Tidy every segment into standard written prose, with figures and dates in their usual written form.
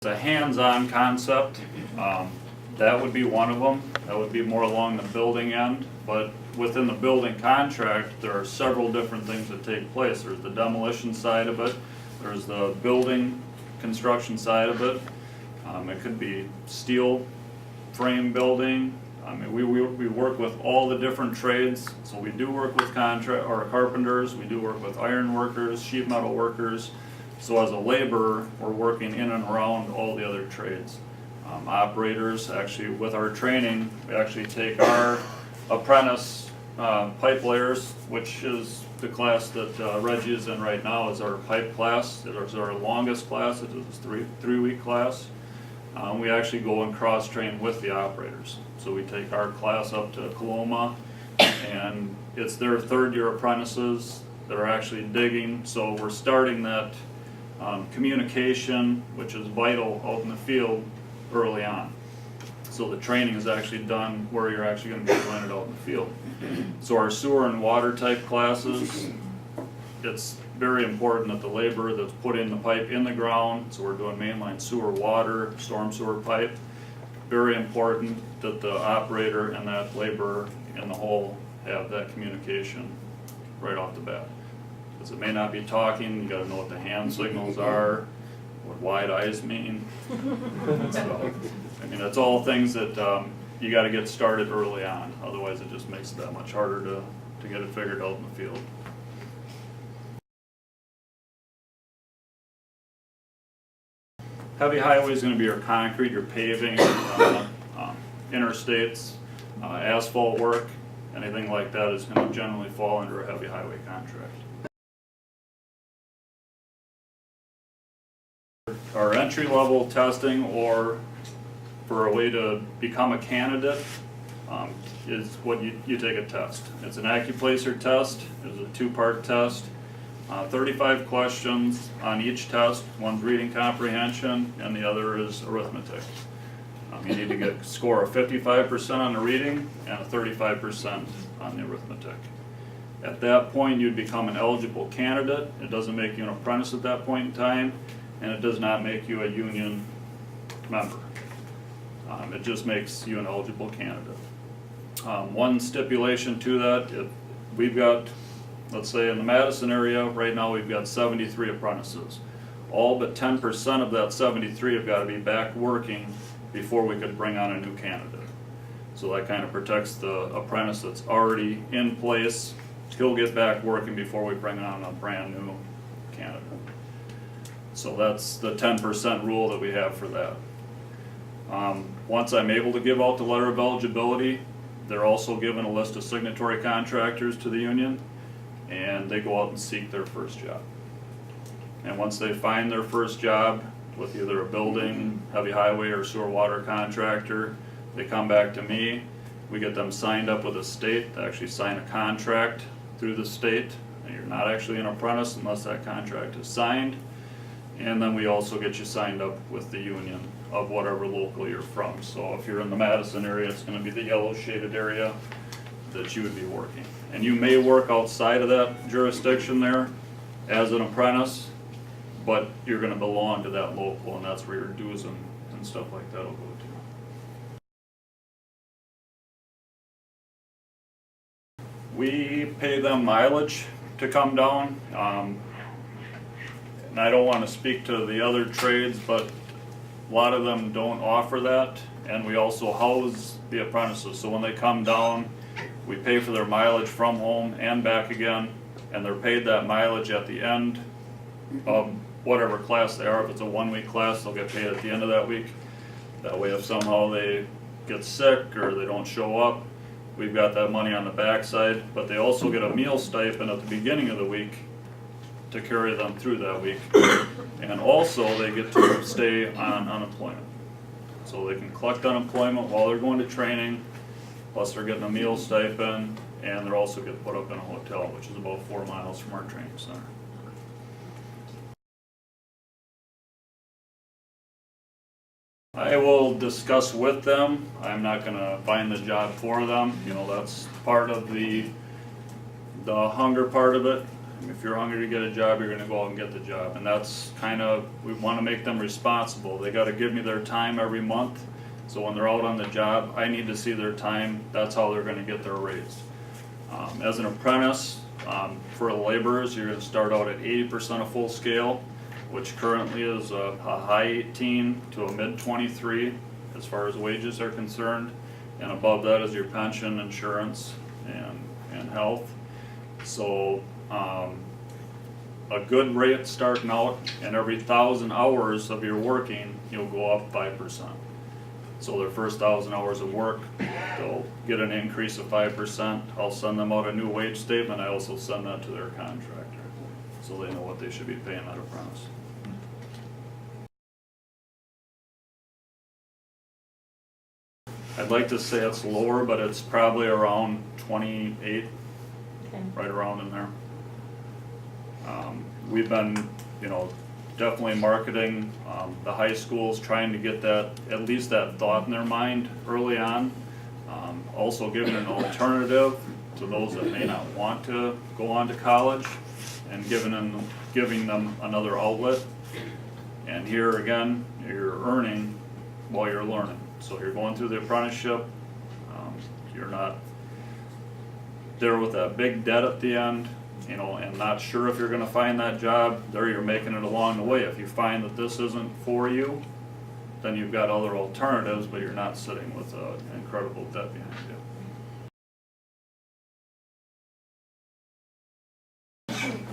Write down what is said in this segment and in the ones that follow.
It's a hands-on concept. That would be one of them. That would be more along the building end, but within the building contract, there are several different things that take place. There's the demolition side of it, there's the building construction side of it. It could be steel frame building. I mean, we work with all the different trades. So we do work with carpenters, we do work with iron workers, sheet metal workers. So as a laborer, we're working in and around all the other trades. Operators, actually with our training, we actually take our apprentice pipe layers, which is the class that Reggie is in right now, is our pipe class. It is our longest class. It is a three-week class. We actually go and cross-train with the operators. So we take our class up to Coloma, and it's their third-year apprentices that are actually digging. So we're starting that communication, which is vital out in the field, early on. So the training is actually done where you're actually going to be doing it out in the field. So our sewer and water type classes, it's very important that the laborer that's put in the pipe in the ground, so we're doing mainline sewer, water, storm sewer pipe, very important that the operator and that laborer in the hole have that communication right off the bat. Because it may not be talking, you got to know what the hand signals are, what wide eyes mean. So, I mean, that's all things that you got to get started early on. Otherwise, it just makes it that much harder to get it figured out in the field. Heavy highway is going to be your concrete, your paving, interstates, asphalt work, anything like that is going to generally fall under a heavy highway contract. Our entry-level testing, or for a way to become a candidate, is what you take a test. It's an AccuPlacer test. It's a two-part test. 35 questions on each test. One's reading comprehension and the other is arithmetic. You need to score a 55% on the reading and a 35% on the arithmetic. At that point, you'd become an eligible candidate. It doesn't make you an apprentice at that point in time, and it does not make you a union member. It just makes you an eligible candidate. One stipulation to that, if we've got, let's say in the Madison area, right now we've got 73 apprentices. All but 10% of that 73 have got to be back working before we could bring on a new candidate. So that kind of protects the apprentice that's already in place. He'll get back working before we bring on a brand new candidate. So that's the 10% rule that we have for that. Once I'm able to give out the letter of eligibility, they're also given a list of signatory contractors to the union, and they go out and seek their first job. And once they find their first job with either a building, heavy highway, or sewer water contractor, they come back to me. We get them signed up with the state. They actually sign a contract through the state. And you're not actually an apprentice unless that contract is signed. And then we also get you signed up with the union of whatever local you're from. So if you're in the Madison area, it's going to be the yellow shaded area that you would be working. And you may work outside of that jurisdiction there as an apprentice, but you're going to belong to that local, and that's where your dues and stuff like that will go to. We pay them mileage to come down. And I don't want to speak to the other trades, but a lot of them don't offer that. And we also house the apprentices. So when they come down, we pay for their mileage from home and back again, and they're paid that mileage at the end of whatever class they are. If it's a 1-week class, they'll get paid at the end of that week. That way, if somehow they get sick or they don't show up, we've got that money on the backside. But they also get a meal stipend at the beginning of the week to carry them through that week. And also they get to stay on unemployment. So they can collect unemployment while they're going to training, plus they're getting a meal stipend, and they're also get put up in a hotel, which is about 4 miles from our training center. I will discuss with them. I'm not going to find the job for them. You know, that's part of the hunger part of it. If you're hungry to get a job, you're gonna go out and get the job. And that's kind of, we wanna make them responsible. They gotta give me their time every month. So when they're out on the job, I need to see their time. That's how they're gonna get their raise. As an apprentice, for the laborers, you're gonna start out at 80% of full scale, which currently is a high 18 to a mid 23 as far as wages are concerned. And above that is your pension, insurance, and health. So a good rate starting out, and every 1,000 hours of your working, you'll go up 5%. So their first 1,000 hours of work, they'll get an increase of 5%. I'll send them out a new wage statement. I also send that to their contractor, so they know what they should be paying that apprentice. I'd like to say it's lower, but it's probably around 28, right around in there. We've been, definitely marketing the high schools, trying to get that, at least that thought in their mind early on. Also giving an alternative to those that may not want to go on to college, and giving them another outlet. And here again, you're earning while you're learning. So you're going through the apprenticeship, you're not there with that big debt at the end, and not sure if you're gonna find that job. There you're making it along the way. If you find that this isn't for you, then you've got other alternatives, but you're not sitting with an incredible debt behind you.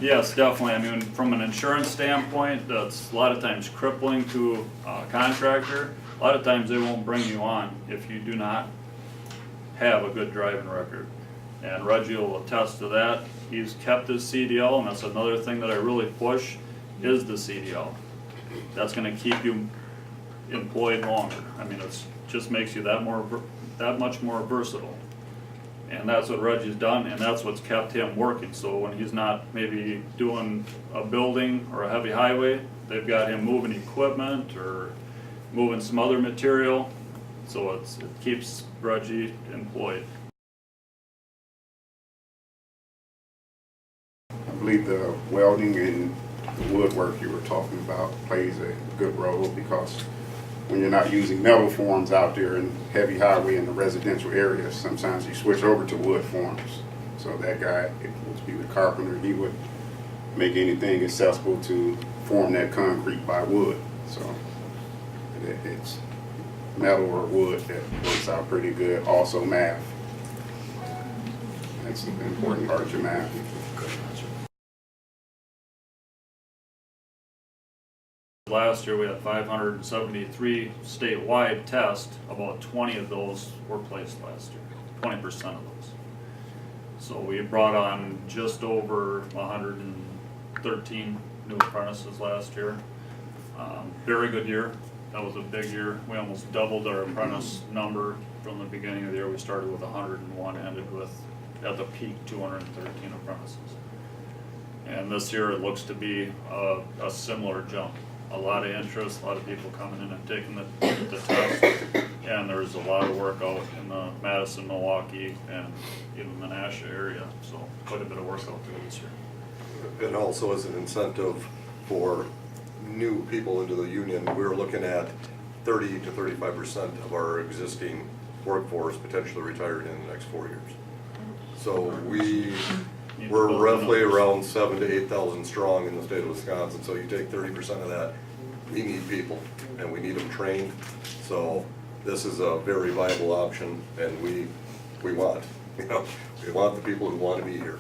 Yes, definitely. I mean, from an insurance standpoint, that's a lot of times crippling to a contractor. A lot of times they won't bring you on if you do not have a good driving record. And Reggie will attest to that. He's kept his CDL, and that's another thing that I really push, is the CDL. That's gonna keep you employed longer. I mean, it's just makes you that much more versatile. And that's what Reggie's done, and that's what's kept him working. So when he's not maybe doing a building or a heavy highway, they've got him moving equipment or moving some other material. So it keeps Reggie employed. I believe the welding and the woodwork you were talking about plays a good role, because when you're not using metal forms out there in heavy highway in the residential areas, sometimes you switch over to wood forms. So that guy, it would be the carpenter, he would make anything accessible to form that concrete by wood. So it's metal or wood that works out pretty good. Also math. That's an important part of your math. Last year we had 573 statewide tests. About 20 of those were placed last year, 20% of those. So we brought on just over 113 new apprentices last year. Very good year. That was a big year. We almost doubled our apprentice number from the beginning of the year. We started with 101, ended with, at the peak, 213 apprentices. And this year it looks to be a similar jump. A lot of interest, a lot of people coming in and taking the test, and there's a lot of work out in the Madison, Milwaukee, and even the Menasha area, so quite a bit of work out there this year. And also as an incentive for new people into the union, we're looking at 30 to 35% of our existing workforce potentially retired in the next 4 years. So we're roughly around 7,000 to 8,000 strong in the state of Wisconsin. So you take 30% of that, we need people, and we need them trained. So this is a very viable option, and we want, we want the people who want to be here.